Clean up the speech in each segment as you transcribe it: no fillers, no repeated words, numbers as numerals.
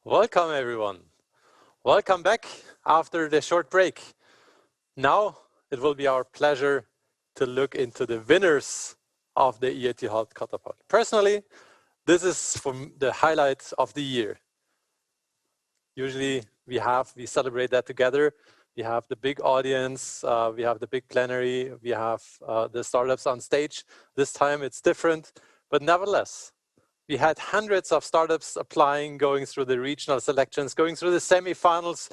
Welcome everyone. Welcome back after the short break. Now it will be our pleasure to look into the winners of the EIT Health Catapult. Personally, this is from the highlights of the year. Usually we celebrate that together. We have the big audience, we have the big plenary, we have the startups on stage. This time it's different, but nevertheless, we had hundreds of startups applying, going through the regional selections, going through the semifinals.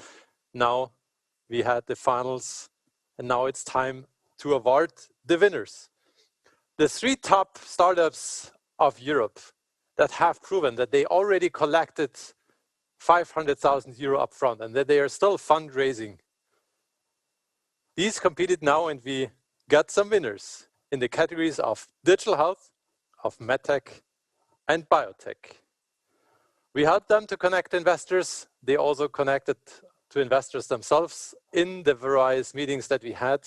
Now we had the finals, and now it's time to award the winners. The 3 top startups of Europe that have proven that they already collected 500,000 euro upfront and that they are still fundraising. These competed now, and we got some winners in the categories of digital health, of Medtech, and Biotech. We helped them to connect investors. They also connected to investors themselves in the various meetings that we had.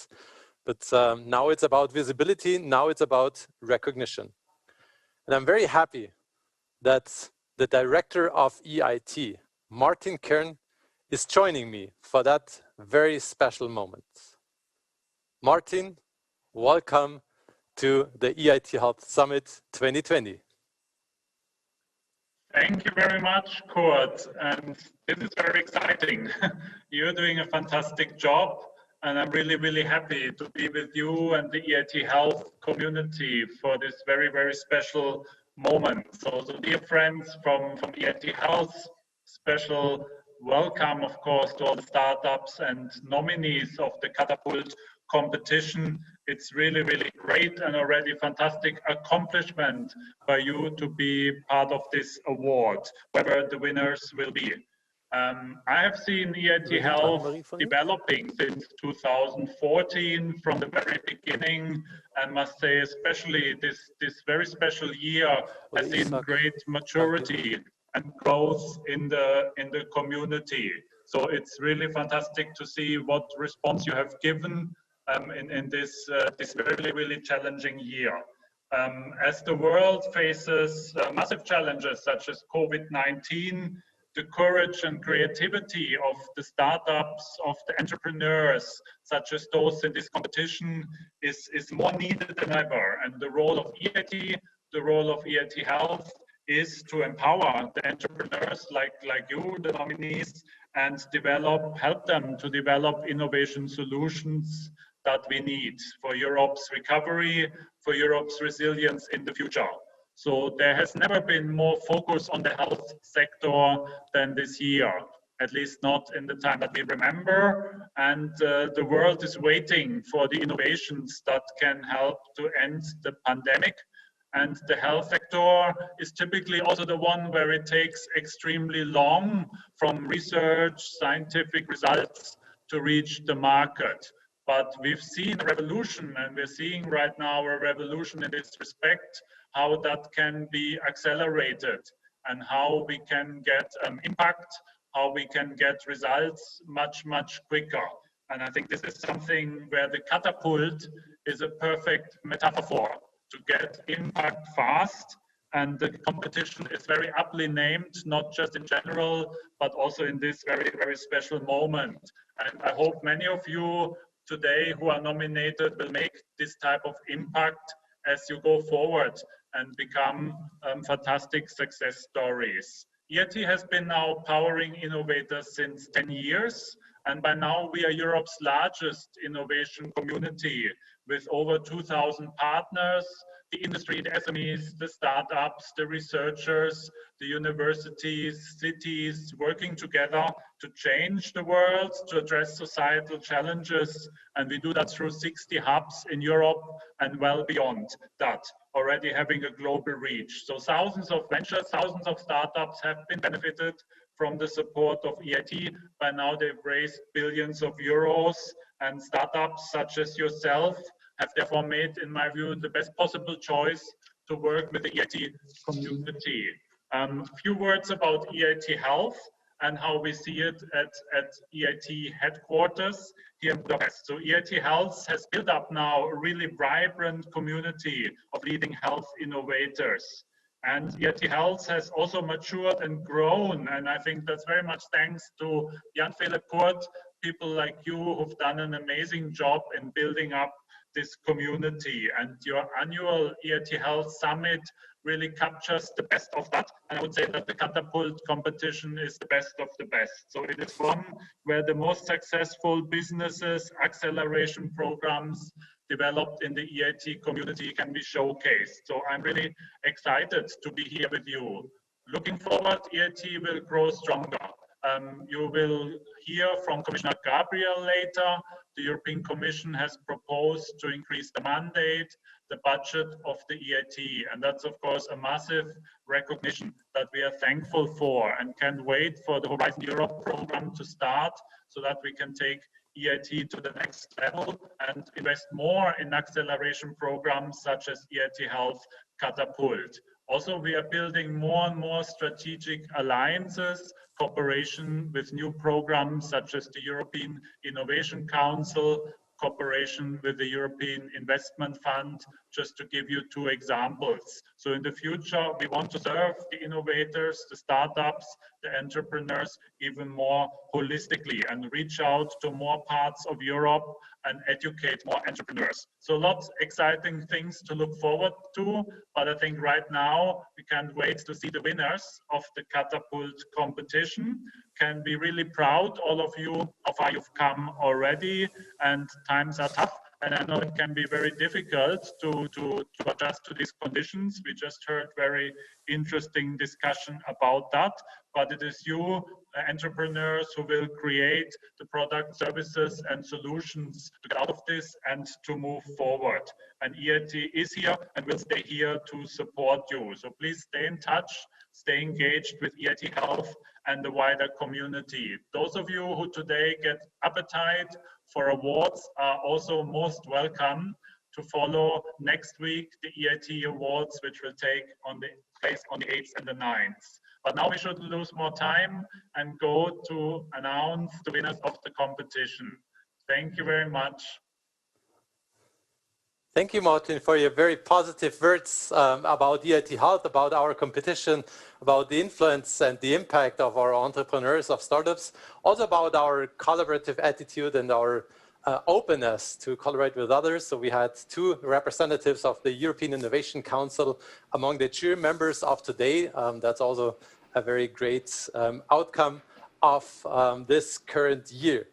But now it's about visibility. Now it's about recognition. And I'm very happy that the director of EIT, Martin Kern, is joining me for that very special moment. Martin, welcome to the EIT Health Summit 2020. Thank you very much, Kurt. And this is very exciting. You're doing a fantastic job. And I'm really, really happy to be with you and the EIT Health community for this very, very special moment. So dear friends from EIT Health, special welcome, of course, to all the startups and nominees of the Catapult competition. It's really, really great and already fantastic accomplishment by you to be part of this award, whoever the winners will be. I have seen EIT Health developing since 2014 from the very beginning, and must say especially this very special year has seen great maturity and growth in the community. So it's really fantastic to see what response you have given in this really, really challenging year. As the world faces massive challenges such as COVID-19, the courage and creativity of the startups, of the entrepreneurs, such as those in this competition, is more needed than ever. And the role of EIT, the role of EIT Health, is to empower the entrepreneurs like you, the nominees, and help them to develop innovation solutions that we need for Europe's recovery, for Europe's resilience in the future. So there has never been more focus on the health sector than this year, at least not in the time that we remember. And the world is waiting for the innovations that can help to end the pandemic. And the health sector is typically also the one where it takes extremely long from research, scientific results to reach the market. But we've seen a revolution, and we're seeing right now a revolution in this respect, how that can be accelerated and how we can get impact, how we can get results much, much quicker. And I think this is something where the catapult is a perfect metaphor for, to get impact fast. And the competition is very aptly named, not just in general, but also in this very, very special moment. And I hope many of you today who are nominated will make this type of impact as you go forward and become fantastic success stories. EIT has been now powering innovators since 10 years, and by now we are Europe's largest innovation community with over 2,000 partners, the industry, the SMEs, the startups, the researchers, the universities, cities working together to change the world, to address societal challenges. And we do that through 60 hubs in Europe and well beyond that, already having a global reach. So thousands of ventures, thousands of startups have been benefited from the support of EIT. By now they've raised billions of euros, and startups such as yourself have therefore made, in my view, the best possible choice to work with the EIT community. A few words about EIT Health and how we see it at EIT headquarters here in Budapest. So EIT Health has built up now a really vibrant community of leading health innovators. And EIT Health has also matured and grown. And I think that's very much thanks to Jan Philipp Kurt, people like you who've done an amazing job in building up this community. And your annual EIT Health Summit really captures the best of that. And I would say that the Catapult competition is the best of the best. So it is one where the most successful businesses, acceleration programs developed in the EIT community can be showcased. So I'm really excited to be here with you. Looking forward, EIT will grow stronger. You will hear from Commissioner Gabriel later. The European Commission has proposed to increase the mandate, the budget of the EIT. And that's, of course, a massive recognition that we are thankful for and can't wait for the Horizon Europe program to start so that we can take EIT to the next level and invest more in acceleration programs such as EIT Health Catapult. Also, we are building more and more strategic alliances, cooperation with new programs such as the European Innovation Council, cooperation with the European Investment Fund, just to give you two examples. So in the future, we want to serve the innovators, the startups, the entrepreneurs even more holistically and reach out to more parts of Europe and educate more entrepreneurs. So lots of exciting things to look forward to, but I think right now we can't wait to see the winners of the Catapult competition. Can be really proud, all of you, of how you've come already, and times are tough. And I know it can be very difficult to adjust to these conditions. We just heard very interesting discussion about that, but it is you, entrepreneurs, who will create the product, services, and solutions to get out of this and to move forward. And EIT is here and will stay here to support you. So please stay in touch, stay engaged with EIT Health and the wider community. Those of you who today get appetite for awards are also most welcome to follow next week the EIT Awards, which will take place on the 8th and the 9th. But now we should lose more time and go to announce the winners of the competition. Thank you very much. Thank you, Martin, for your very positive words about EIT Health, about our competition, about the influence and the impact of our entrepreneurs, of startups, also about our collaborative attitude and our openness to collaborate with others. So we had two representatives of the European Innovation Council among the jury members of today. That's also a very great outcome of this current year.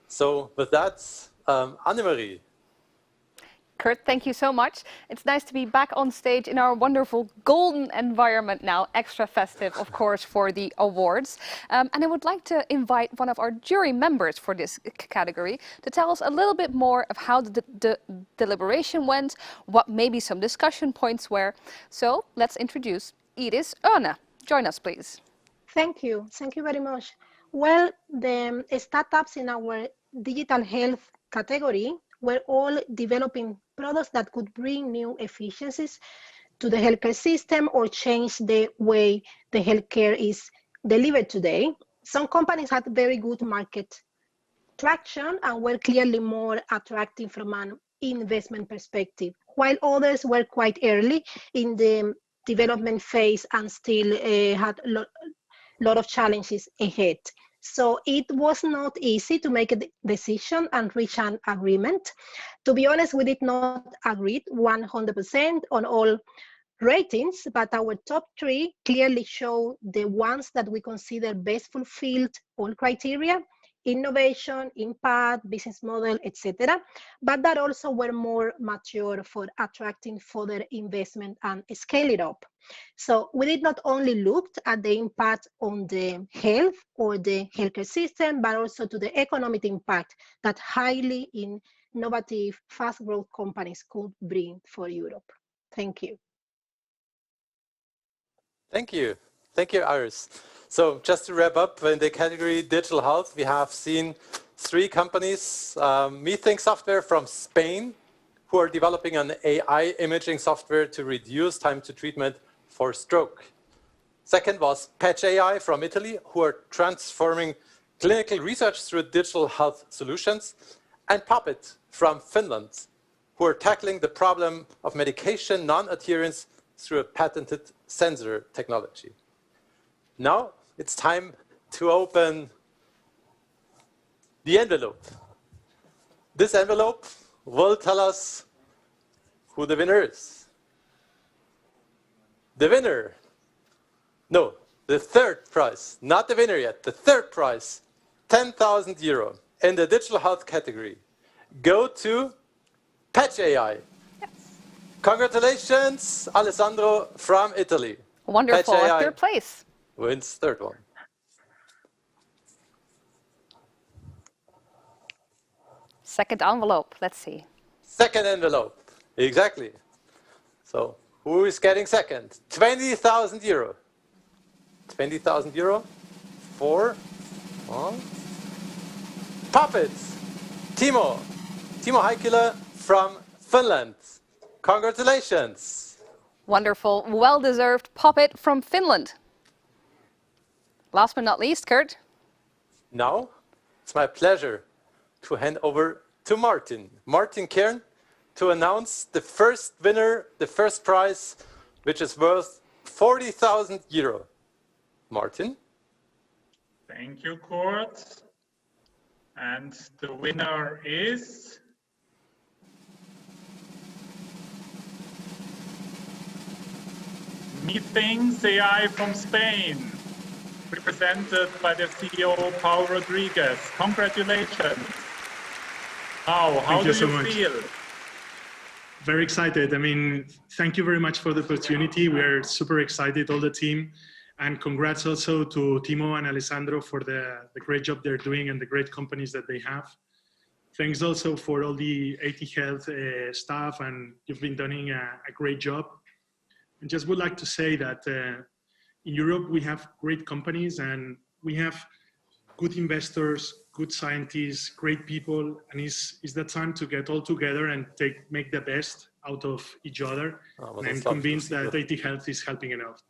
So with that, Annemarie. Kurt, thank you so much. It's nice to be back on stage in our wonderful golden environment now, extra festive, of course, for the awards. And I would like to invite one of our jury members for this category to tell us a little bit more of how the deliberation went, what maybe some discussion points were. So let's introduce Iris Örne. Join us, please. Thank you. Thank you very much. Well, the startups in our digital health category were all developing products that could bring new efficiencies to the healthcare system or change the way the healthcare is delivered today. Some companies had very good market traction and were clearly more attractive from an investment perspective, while others were quite early in the development phase and still had a lot of challenges ahead. So it was not easy to make a decision and reach an agreement. To be honest, we did not agree 100% on all ratings, but our top three clearly show the ones that we consider best fulfilled all criteria: innovation, impact, business model, etc. But that also were more mature for attracting further investment and scale it up. So we did not only look at the impact on the health or the healthcare system, but also to the economic impact that highly innovative, fast growth companies could bring for Europe. Thank you. Thank you. Thank you, Iris. So just to wrap up, in the category digital health, we have seen three companies, MeThink Software from Spain, who are developing an AI imaging software to reduce time to treatment for stroke. Second was Patch AI from Italy, who are transforming clinical research through digital health solutions. And Puppet from Finland, who are tackling the problem of medication non-adherence through a patented sensor technology. Now it's time to open the envelope. This envelope will tell us who the winner is. The winner, no, the third prize, not the winner yet, the third prize, 10,000 euro in the digital health category, go to Patch AI. Yes. Congratulations, Alessandro from Italy. Wonderful, Patch AI third place. wins third one. Second envelope, let's see. Second envelope, exactly. So who is getting second? 20,000 euro. 20,000 euro for Puppets. Timo Heikkilä from Finland. Congratulations. Wonderful, well-deserved puppet from Finland. Last but not least, Kurt. Now, it's my pleasure to hand over to Martin Kern, to announce the first winner, the first prize, which is worth 40,000 euro. Martin? Thank you, Kurt. And the winner is Methinks AI from Spain, represented by the CEO, Paul Rodriguez. Congratulations. How do you feel? Very excited. I mean, thank you very much for the opportunity. We are super excited, all the team. And congrats also to Timo and Alessandro for the great job they're doing and the great companies that they have. Thanks also for all the EIT Health staff, and you've been doing a great job. And just would like to say that in Europe, we have great companies and we have good investors, good scientists, great people, and it's the time to get all together and make the best out of each other. And I'm convinced that EIT Health is helping enough.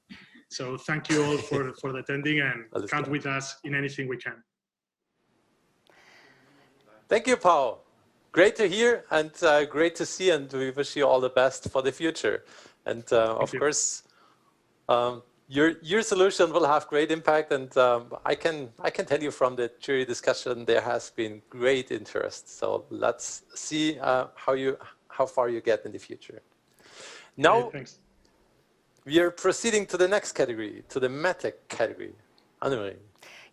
So thank you all for attending, and count with us in anything we can. Thank you, Paul. Great to hear and great to see, and we wish you all the best for the future. And of course, your solution will have great impact, and I can tell you from the jury discussion there has been great interest. So let's see how far you get in the future. Now we are proceeding to the next category, to the Medtech category. Annemarie.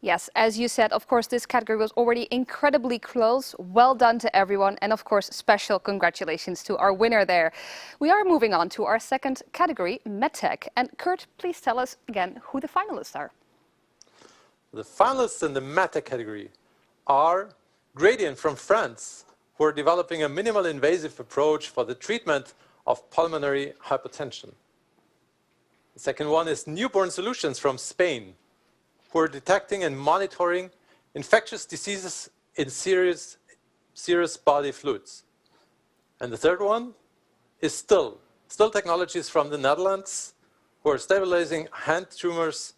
Yes, as you said, of course, this category was already incredibly close. Well done to everyone. And of course, special congratulations to our winner there. We are moving on to our second category, Medtech. And Kurt, please tell us again who the finalists are. The finalists in the Medtech category are Gradient from France, who are developing a minimal invasive approach for the treatment of pulmonary hypertension. The second one is Newborn Solutions from Spain, who are detecting and monitoring infectious diseases in serious body fluids. And the third one is Still Technologies from the Netherlands, who are stabilizing hand tremors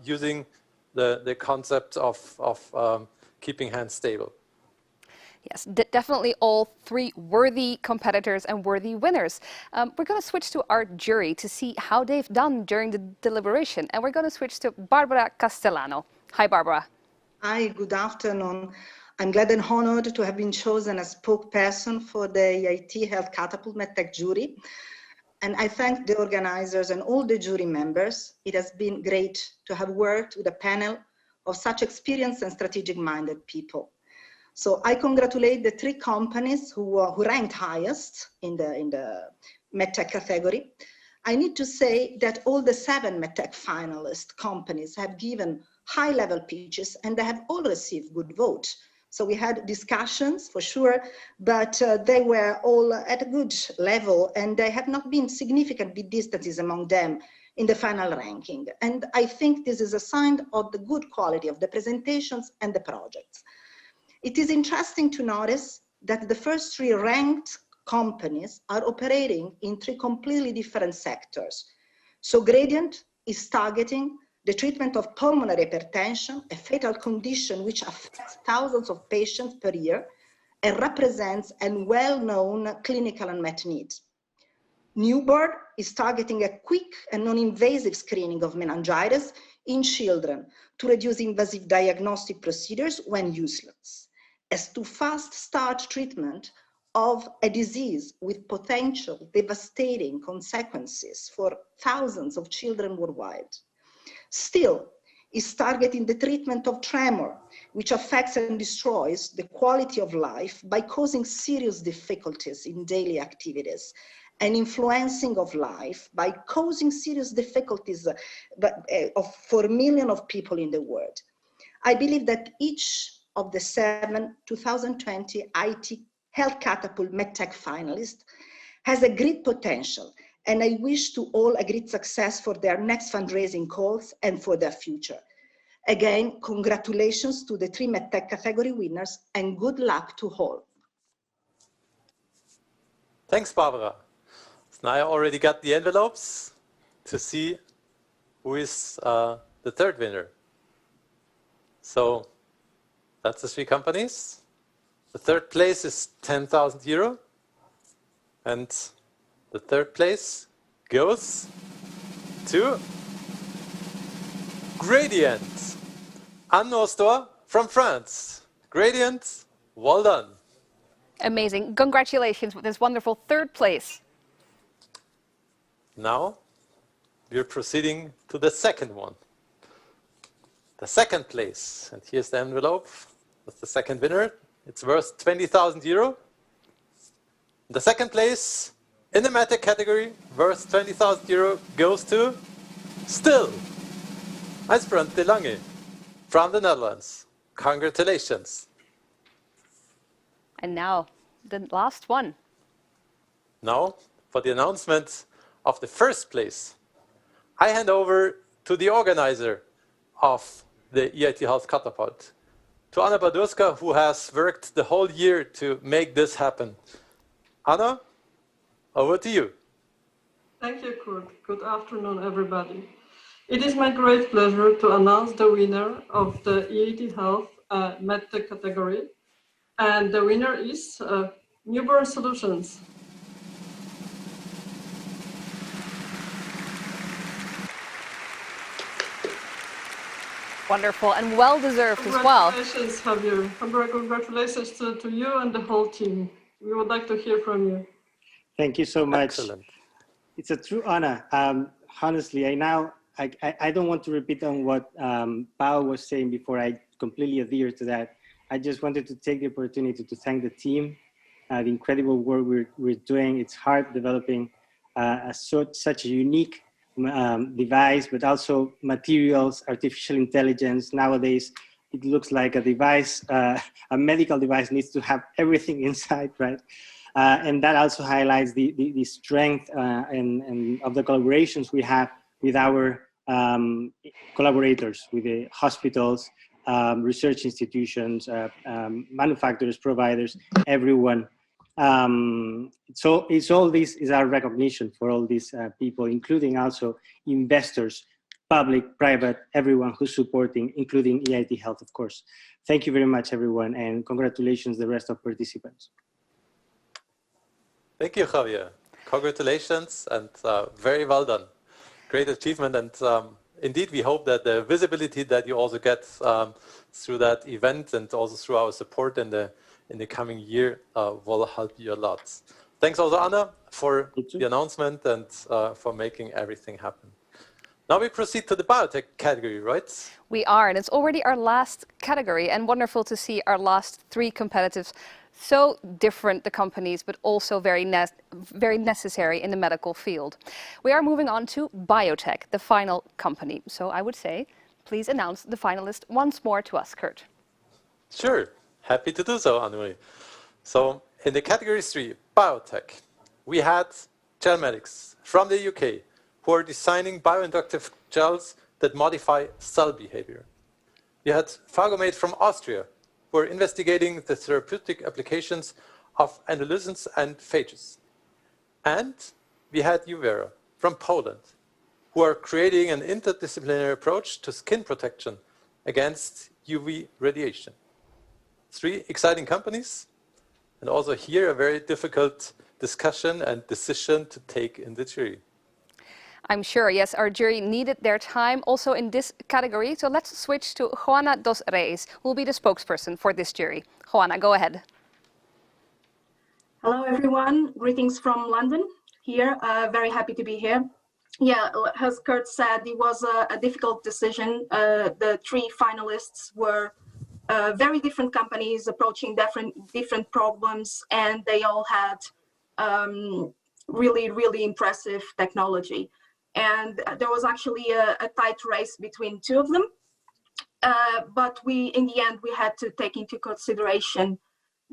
using the concept of keeping hands stable. Yes, definitely all three worthy competitors and worthy winners. We're going to switch to our jury to see how they've done during the deliberation. And we're going to switch to Barbara Castellano. Hi, Barbara. Hi, good afternoon. I'm glad and honored to have been chosen as spokesperson for the EIT Health Catapult Medtech jury. And I thank the organizers and all the jury members. It has been great to have worked with a panel of such experienced and strategic-minded people. So I congratulate the three companies who ranked highest in the Medtech category. I need to say that all the 7 Medtech finalist companies have given high-level pitches, and they have all received good votes. So we had discussions for sure, but they were all at a good level, and there have not been significant big distances among them in the final ranking. And I think this is a sign of the good quality of the presentations and the projects. It is interesting to notice that the first 3 ranked companies are operating in 3 completely different sectors. So Gradient is targeting the treatment of pulmonary hypertension, a fatal condition which affects thousands of patients per year and represents a well-known clinical unmet need. Newborn is targeting a quick and non-invasive screening of meningitis in children to reduce invasive diagnostic procedures when useless, as to fast start treatment of a disease with potential devastating consequences for thousands of children worldwide. Still, is targeting the treatment of tremor, which affects and destroys the quality of life by causing serious difficulties in daily activities and influencing of life by causing serious difficulties for millions of people in the world. I believe that each of the 7 2020 EIT Health Catapult Medtech finalists has a great potential, and I wish to all a great success for their next fundraising calls and for their future. Again, congratulations to the 3 Medtech category winners and good luck to all. Thanks, Barbara. So now I already got the envelopes to see who is the third winner. So that's the 3 companies. The third place is 10,000 euro. And the third place goes to Gradient. Anne Nostor from France. Gradient, well done. Amazing. Congratulations with this wonderful third place. Now we're proceeding to the second one. The second place, and here's the envelope. That's the second winner. It's worth 20,000 euro. The second place in the Medtech category, worth 20,000 euro, goes to still Ijsbrand de Lange from the Netherlands. Congratulations. And now, the last one. Now, for the announcement of the first place, I hand over to the organizer of the EIT Health Catapult, to Anna Badurska, who has worked the whole year to make this happen. Anna, over to you. Thank you, Kurt. Good afternoon, everybody. It is my great pleasure to announce the winner of the EIT Health Medtech category. And the winner is Newborn Solutions. Wonderful and well-deserved as well. Congratulations, Javier. Congratulations to you and the whole team. We would like to hear from you. Thank you so much. Excellent. It's a true honor. Honestly, I don't want to repeat on what Pao was saying before. I completely adhere to that. I just wanted to take the opportunity to thank the team, the incredible work we're doing. It's hard developing such a unique device, but also materials, artificial intelligence. Nowadays, it looks like a device, a medical device needs to have everything inside, right? And that also highlights the strength and of the collaborations we have with our collaborators, with the hospitals, research institutions, manufacturers, providers, everyone. So it's all this is our recognition for all these people, including also investors, public, private, everyone who's supporting, including EIT Health, of course. Thank you very much, everyone, and congratulations the rest of participants. Thank you, Javier. Congratulations and very well done. Great achievement, and indeed we hope that the visibility that you also get through that event and also through our support in the coming year will help you a lot. Thanks also, Anna, for the announcement and for making everything happen. Now we proceed to the biotech category, right? We are, and it's already our last category, and wonderful to see our last 3 competitors. So different, the companies, but also very necessary in the medical field. We are moving on to Biotech, the final company. So I would say, please announce the finalist once more to us, Kurt. Sure, happy to do so, Anne-Marie. So in the category 3, Biotech, we had GelMedics from the UK, who are designing bioinductive gels that modify cell behavior. We had Phagomate from Austria, who are investigating the therapeutic applications of endolysins and phages. And we had Uvera from Poland, who are creating an interdisciplinary approach to skin protection against UV radiation. 3 exciting companies, and also here a very difficult discussion and decision to take in the jury. I'm sure, yes, our jury needed their time also in this category. So let's switch to Juana dos Reis, who will be the spokesperson for this jury. Juana, go ahead. Hello, everyone. Greetings from London here. Very happy to be here. Yeah, as Kurt said, it was a difficult decision. The three finalists were very different companies approaching different problems, and they all had really impressive technology. And there was actually a tight race between two of them. But in the end, we had to take into consideration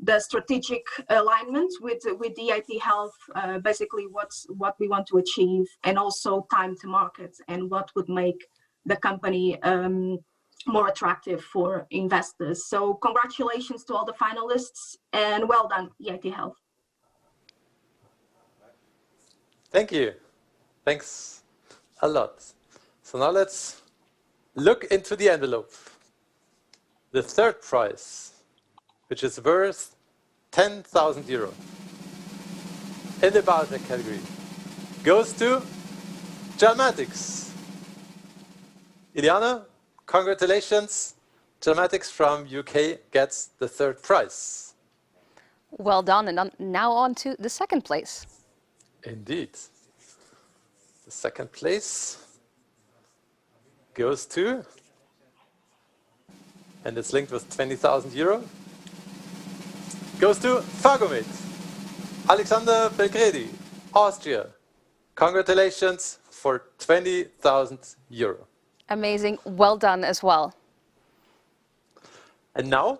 the strategic alignment with the EIT Health, basically what we want to achieve, and also time to market and what would make the company more attractive for investors. So congratulations to all the finalists and well done, EIT Health. Thank you. Thanks a lot. So now let's look into the envelope. The third prize, which is worth 10,000 euro in the Biotech category, goes to Gelmatics. Iliana, congratulations. Gelmatics from UK gets the third prize. Well done, and now on to the second place. Indeed. The second place goes to, and it's linked with 20,000 euro, goes to Fagomit. Alexander Belgredi, Austria. Congratulations for 20,000 euro. Amazing. Well done as well. And now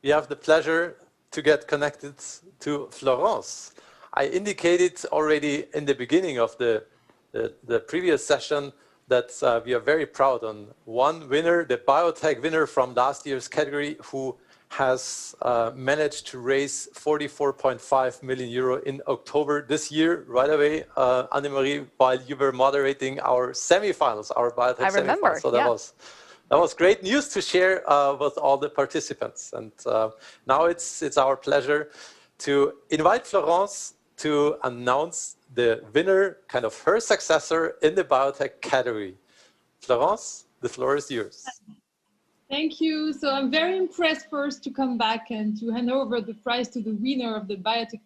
we have the pleasure to get connected to Florence. I indicated already in the beginning of the previous session that we are very proud on one winner, the Biotech winner from last year's category, who has managed to raise 44.5 million euro in October this year, right away, Annemarie, while you were moderating our semifinals, our Biotech semifinals. So that was great news to share with all the participants. And now it's our pleasure to invite Florence to announce the winner, kind of her successor in the Biotech category. Florence, the floor is yours. Thank you. So I'm very impressed first to come back and to hand over the prize to the winner of the Biotech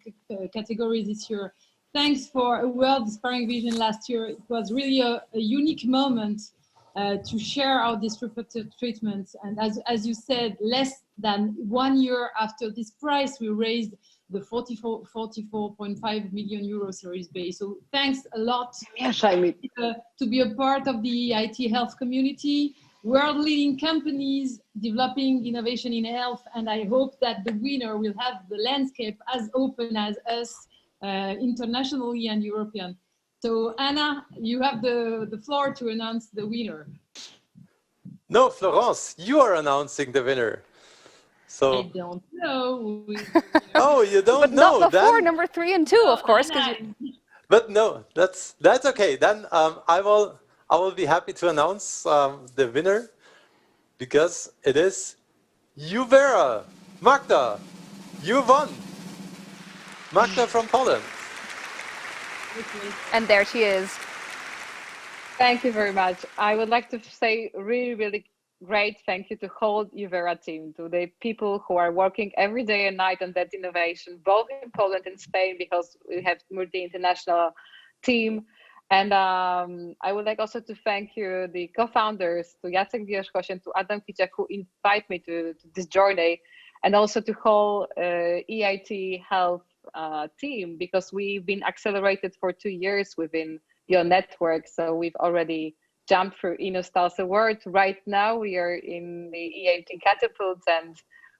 category this year. Thanks for a well-inspiring vision last year. It was really a unique moment to share our disruptive treatments. And as you said, less than 1 year after this prize, we raised the 44.5 million euro Series B. So thanks a lot to be a part of the EIT Health community, world-leading companies developing innovation in health, and I hope that the winner will have the landscape as open as us, internationally and European. So Anna, you have the floor to announce the winner. No, Florence, you are announcing the winner. So I don't know. Oh, you don't know? Not before number 3 and 2, of course. But no, that's okay. Then I will be happy to announce the winner, because it is Uvera. Magda, you won. Magda from Poland. And there she is. Thank you very much. I would like to say really great thank you to whole Uvera team, to the people who are working every day and night on that innovation, both in Poland and Spain, because we have multi-international team. And I would like also to thank you, the co-founders, to Jacek Wierzchoś and to Adam Kiciak, who invite me to this journey, and also to whole EIT Health team, because we've been accelerated for 2 years within your network. So we've already jumped through InnoStars Award. Right now we are in the EIT Catapult, and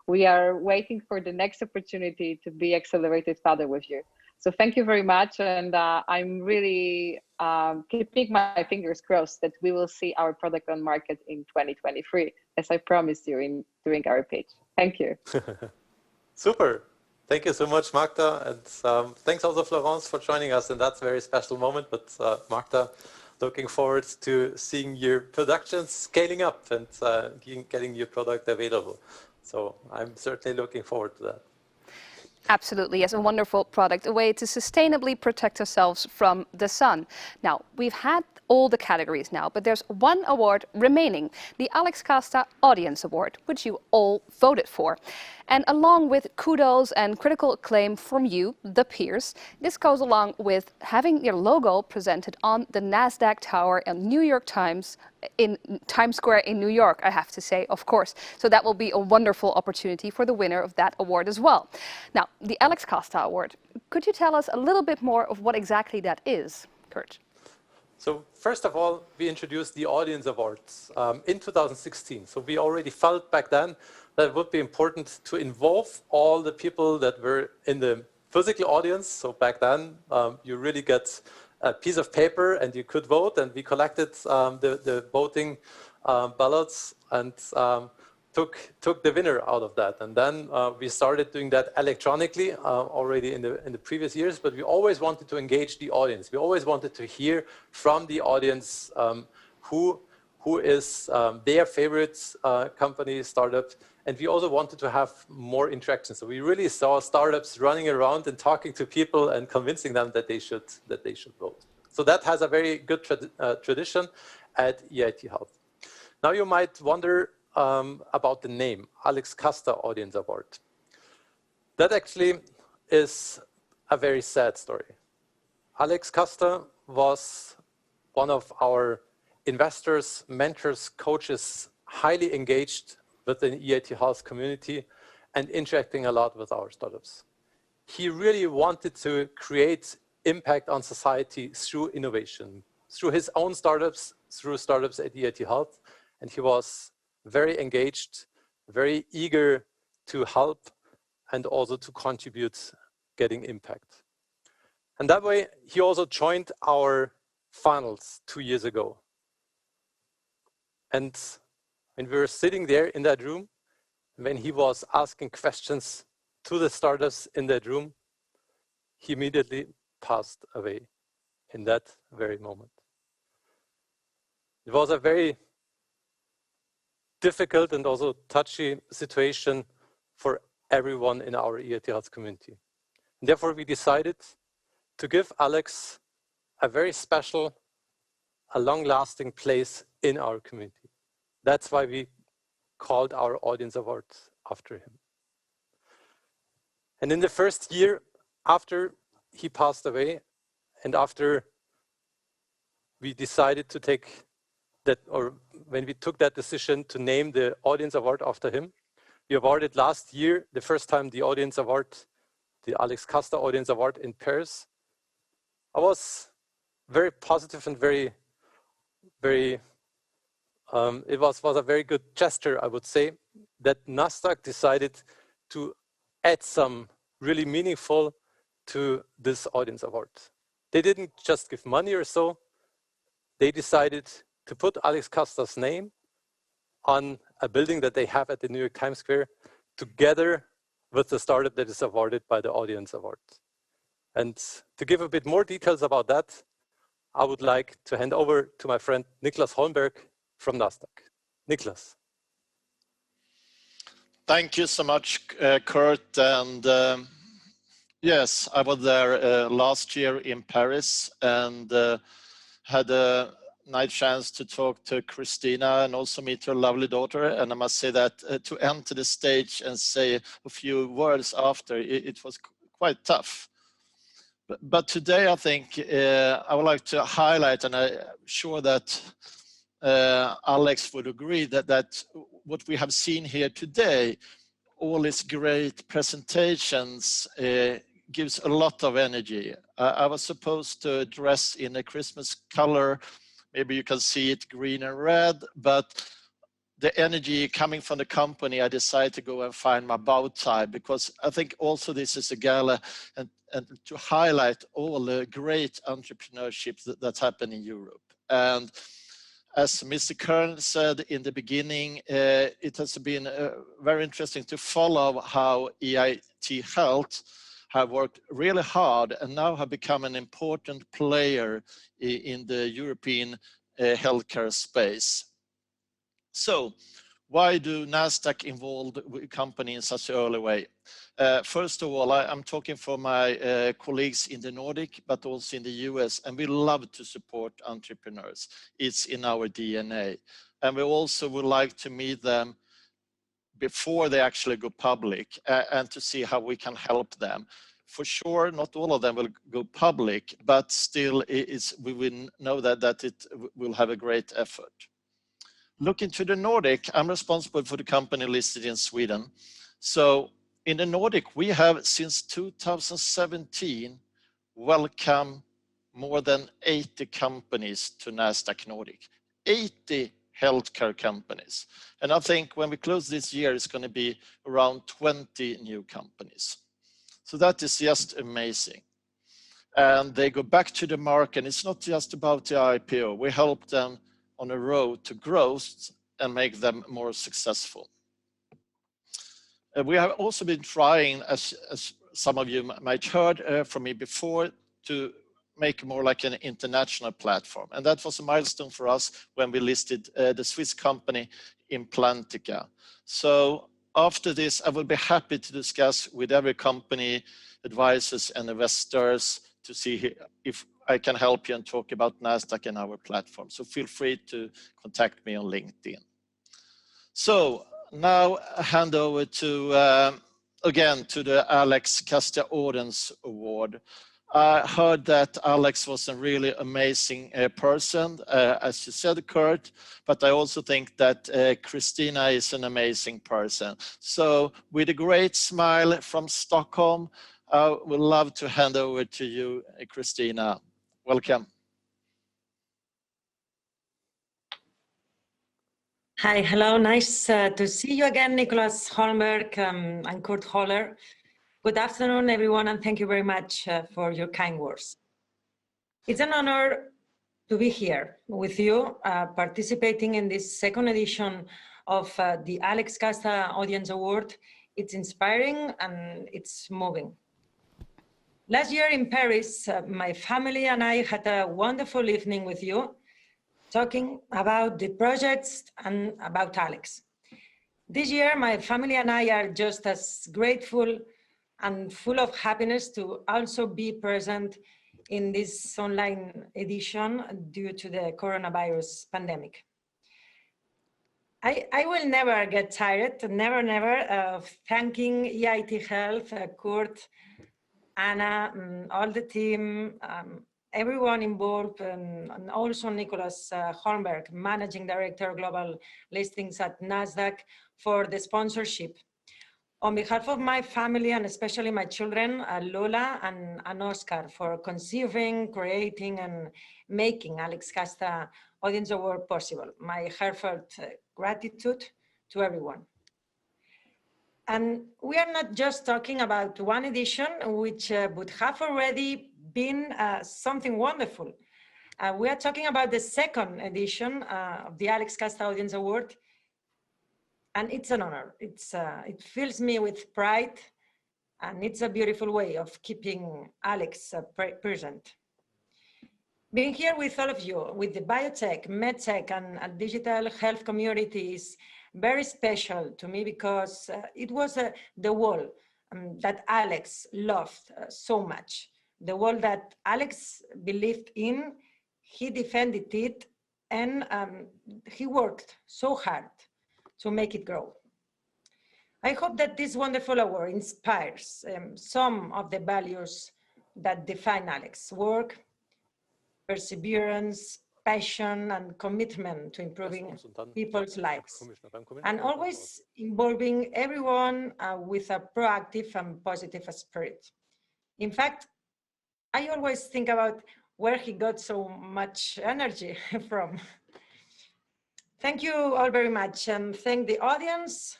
we are waiting for the next opportunity to be accelerated further with you. So thank you very much, and I'm really keeping my fingers crossed that we will see our product on market in 2023, as I promised you during our pitch. Thank you. Super. Thank you so much, Magda, and thanks also, Florence, for joining us in that very special moment. But Magda, looking forward to seeing your production scaling up and getting your product available. So I'm certainly looking forward to that. Absolutely, as a wonderful product, a way to sustainably protect ourselves from the sun. Now, we've had all the categories now, but there's one award remaining, the Alex Casta Audience Award, which you all voted for. And along with kudos and critical acclaim from you, the peers, this goes along with having your logo presented on the NASDAQ Tower in New York Times, in Times Square in New York, I have to say, of course. So that will be a wonderful opportunity for the winner of that award as well. Now, the Alex Casta Award, could you tell us a little bit more of what exactly that is, Kurt? So first of all, we introduced the Audience Awards in 2016. So we already felt back then that it would be important to involve all the people that were in the physical audience. So back then, you really get a piece of paper and you could vote, and we collected the voting ballots and took the winner out of that. And then we started doing that electronically already in the previous years, but we always wanted to engage the audience. We always wanted to hear from the audience who is their favorite company, startup, and we also wanted to have more interaction. So we really saw startups running around and talking to people and convincing them that they should vote. So that has a very good tradition at EIT Health. Now you might wonder about the name, Alex Casta Audience Award. That actually is a very sad story. Alex Casta was one of our investors, mentors, coaches, highly engaged with the EIT Health community and interacting a lot with our startups. He really wanted to create impact on society through innovation, through his own startups, through startups at EIT Health, and he was very engaged, very eager to help and also to contribute, getting impact. And that way, he also joined our finals 2 years ago. And when we were sitting there in that room, when he was asking questions to the startups in that room, he immediately passed away in that very moment. It was a very difficult and also touchy situation for everyone in our EIT Health community. And therefore, we decided to give Alex a very special, a long-lasting place in our community. That's why we called our Audience Award after him. And in the first year after he passed away, and after we decided to take that, or when we took that decision to name the Audience Award after him, we awarded last year, the first time, the Audience Award, the Alex Casta Audience Award in Paris. I was very positive and very, it was a very good gesture, I would say, that NASDAQ decided to add some really meaningful to this Audience Award. They didn't just give money or so, they decided to put Alex Casta's name on a building that they have at the New York Times Square, together with the startup that is awarded by the Audience Award. And to give a bit more details about that, I would like to hand over to my friend Niklas Holdenberg from NASDAQ. Niklas. Thank you so much, Kurt. And yes, I was there last year in Paris and had a nice chance to talk to Christina and also meet her lovely daughter. And I must say that to enter the stage and say a few words after, it was quite tough. But today, I think I would like to highlight, and I'm sure that Alex would agree, that what we have seen here today, all these great presentations, gives a lot of energy. I was supposed to dress in a Christmas color. Maybe you can see it green and red, but the energy coming from the company, I decided to go and find my bow tie, because I think also this is a gala and to highlight all the great entrepreneurship that's happened in Europe. And as Mr. Kern said in the beginning, it has been very interesting to follow how EIT Health have worked really hard and now have become an important player in the European healthcare space. So Why do NASDAQ involve the company in such an early way? First of all, I'm talking for my colleagues in the Nordic, but also in the US, and we love to support entrepreneurs. It's in our DNA. And we also would like to meet them before they actually go public and to see how we can help them. For sure, not all of them will go public, but still we will know that it will have a great effort. Looking to the Nordic, I'm responsible for the company listed in Sweden. So in the Nordic, we have since 2017 welcomed more than 80 companies to NASDAQ Nordic. 80 healthcare companies. And I think when we close this year, it's going to be around 20 new companies. So that is just amazing. And they go back to the market. It's not just about the IPO. We help them on a road to growth and make them more successful. We have also been trying, as some of you might heard from me before, to make more like an international platform. And that was a milestone for us when we listed the Swiss company Implantica. So after this, I will be happy to discuss with every company, advisors and investors to see if I can help you and talk about NASDAQ and our platform. So feel free to contact me on LinkedIn. So now I hand over to, again, to the Alex Casta Audience Award. I heard that Alex was a really amazing person, as you said, Kurt, but I also think that Christina is an amazing person. So with a great smile from Stockholm, I would love to hand over to you, Christina. Welcome. Hi, hello, nice to see you again, Nicholas Holdenberg and Kurt Holler. Good afternoon, everyone, and thank you very much for your kind words. It's an honor to be here with you, participating in this second edition of the Alex Casta Audience Award. It's inspiring and it's moving. Last year in Paris, my family and I had a wonderful evening with you, talking about the projects and about Alex. This year, my family and I are just as grateful and full of happiness to also be present in this online edition due to the coronavirus pandemic. I will never get tired, never, of thanking EIT Health, Kurt, Anna, all the team, everyone involved, and also Nicholas Holdenberg, Managing Director, Global Listings at NASDAQ, for the sponsorship. On behalf of my family and especially my children, Lola and Oscar, for conceiving, creating, and making Alex Casta Audience Award possible. My heartfelt gratitude to everyone. And we are not just talking about one edition, which would have already been something wonderful. We are talking about the second edition of the Alex Casta Audience Award. And it's an honor. It fills me with pride, and it's a beautiful way of keeping Alex present. Being here with all of you, with the biotech, medtech, and digital health community is very special to me because it was the wall that Alex loved so much. The wall that Alex believed in, he defended it, and he worked so hard to make it grow. I hope that this wonderful award inspires some of the values that define Alex's work: perseverance, passion, and commitment to improving people's lives, and always involving everyone with a proactive and positive spirit. In fact, I always think about where he got so much energy from. Thank you all very much, and thank the audience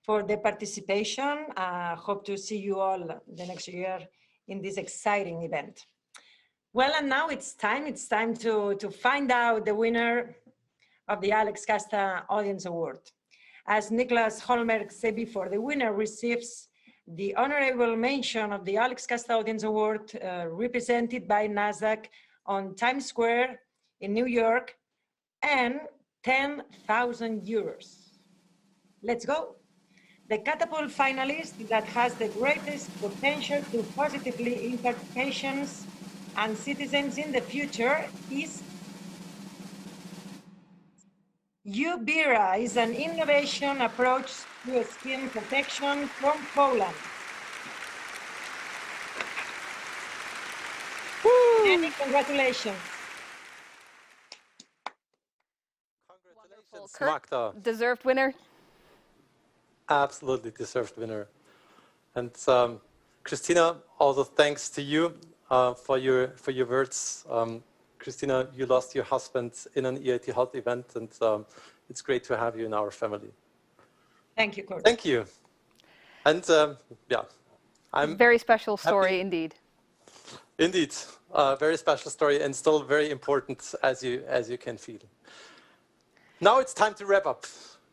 for the participation. Hope to see you all the next year in this exciting event. Well, and now it's time to find out the winner of the Alex Casta Audience Award. As Nicholas Holdenberg said before, the winner receives the honorable mention of the Alex Casta Audience Award, represented by NASDAQ on Times Square in New York, and 10,000 euros. Let's go. The catapult finalist that has the greatest potential to positively impact patients and citizens in the future is Ubira, is an innovation approach to skin protection from Poland. Many congratulations. Congratulations, Kurt, Magda. deserved winner. Absolutely deserved winner. And Christina, also thanks to you for your words. Christina, you lost your husband in an EIT Health event, and it's great to have you in our family. Thank you, Kurt. Thank you. And yeah, I'm very special story happy. indeed. Indeed, very special story, and still very important, as you can feel. Now it's time to wrap up.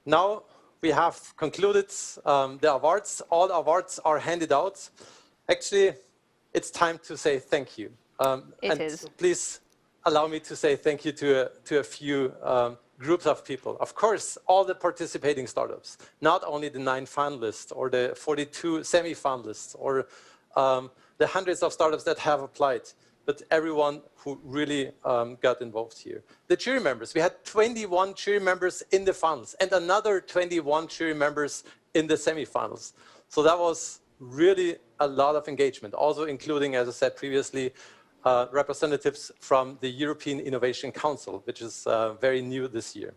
Now we have concluded the awards. All awards are handed out. Actually, it's time to say thank you. It is. Please allow me to say thank you to a few groups of people. Of course, all the participating startups, not only the 9 finalists or the 42 semi-finalists or the hundreds of startups that have applied, but everyone who really got involved here. The jury members, we had 21 jury members in the finals and another 21 jury members in the semifinals. So that was really a lot of engagement, also including, as I said previously, representatives from the European Innovation Council, which is very new this year.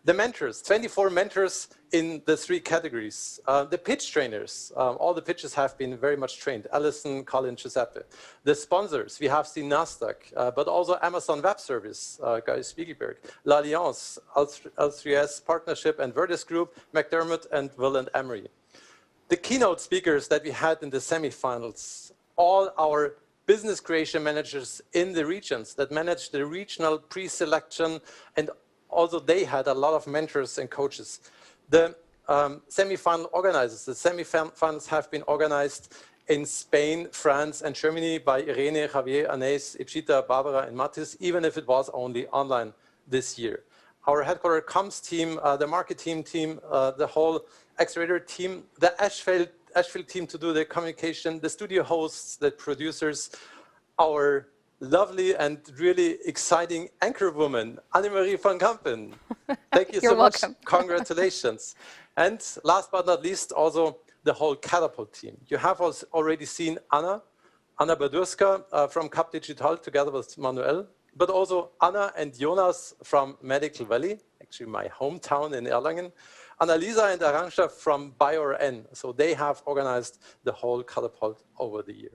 The mentors, 24 mentors in the 3 categories. The pitch trainers, all the pitches have been very much trained. Alison, Colin, Giuseppe. The sponsors, we have seen Nasdaq, but also Amazon Web Service, Guy Spiegelberg, L'Alliance, L3S Partnership and Verdes Group, McDermott and Will and Emery. The keynote speakers that we had in the semifinals, all our business creation managers in the regions that managed the regional pre-selection, and also they had a lot of mentors and coaches. The semi-final organizers, the semi-finals have been organized in Spain, France, and Germany by Irene, Javier, Anais, Ipchita, Barbara, and Matis, even if it was only online this year. Our headquarter comms team, the marketing team, the whole accelerator team, the Ashfield team to do the communication, the studio hosts, the producers, our lovely and really exciting anchor woman, Annemarie van Kampen. Thank you so much. Congratulations. And last but not least, also the whole Catapult team. You have already seen Anna Badurska from Cap Digital together with Manuel, but also Anna and Jonas from Medical Valley, actually my hometown in Erlangen, Annalisa and Arantxa from BioRN. So they have organized the whole Catapult over the year.